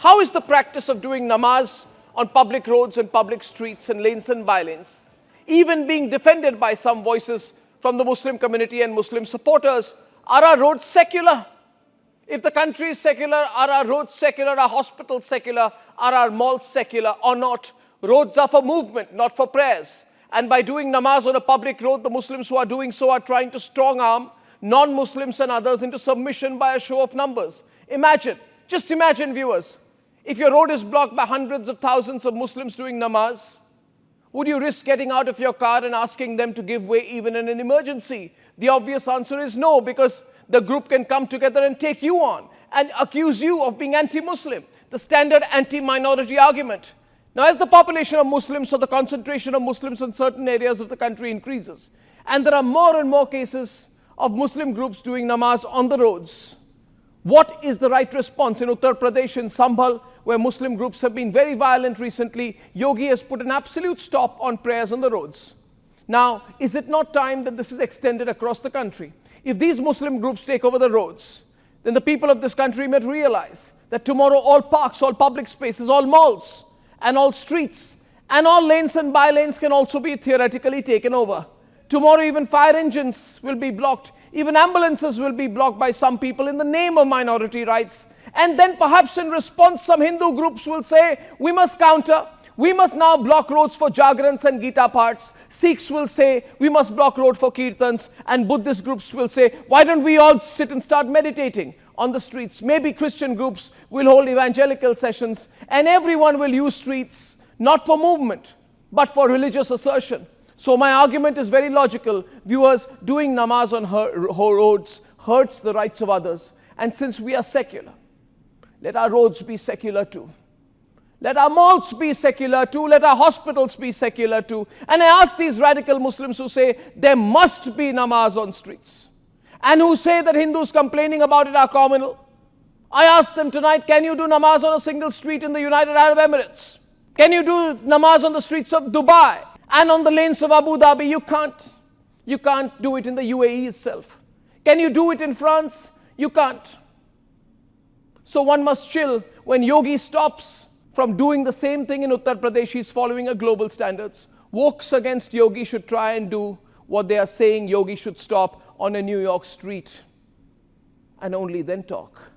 How is the practice of doing namaz on public roads and public streets and lanes and bylanes even being defended by some voices from the Muslim community and Muslim supporters? Are our roads secular? If the country is secular, are our roads secular? Are hospitals secular? Are our malls secular or not? Roads are for movement, not for prayers. And by doing namaz on a public road, the Muslims who are doing so are trying to strong-arm non-Muslims and others into submission by a show of numbers. Imagine, just imagine, viewers, if your road is blocked by hundreds of thousands of Muslims doing namaz, would you risk getting out of your car and asking them to give way even in an emergency? The obvious answer is no, because the group can come together and take you on and accuse you of being anti-Muslim, the standard anti-minority argument. Now, as the population of Muslims or the concentration of Muslims in certain areas of the country increases, and there are more and more cases of Muslim groups doing namaz on the roads, what is the right response? In Uttar Pradesh, in Sambhal, where Muslim groups have been very violent recently, Yogi has put an absolute stop on prayers on the roads. Now, is it not time that this is extended across the country? If these Muslim groups take over the roads, then the people of this country may realize that tomorrow all parks, all public spaces, all malls, and all streets, and all lanes and bylanes can also be theoretically taken over. Tomorrow even fire engines will be blocked. Even ambulances will be blocked by some people in the name of minority rights. And then perhaps in response, some Hindu groups will say, we must counter. We must now block roads for Jagrans and Gita parts. Sikhs will say, we must block road for Kirtans. And Buddhist groups will say, why don't we all sit and start meditating on the streets? Maybe Christian groups will hold evangelical sessions. And everyone will use streets, not for movement, but for religious assertion. So my argument is very logical. Viewers, doing namaz on roads hurts the rights of others. And since we are secular, let our roads be secular too. Let our malls be secular too. Let our hospitals be secular too. And I ask these radical Muslims who say there must be namaz on streets and who say that Hindus complaining about it are communal. I ask them tonight, can you do namaz on a single street in the United Arab Emirates? Can you do namaz on the streets of Dubai and on the lanes of Abu Dhabi? You can't. You can't do it in the UAE itself. Can you do it in France? You can't. So one must chill. When Yogi stops from doing the same thing in Uttar Pradesh, he's following a global standards. Wokes against Yogi should try and do what they are saying Yogi should stop on a New York street, and only then talk.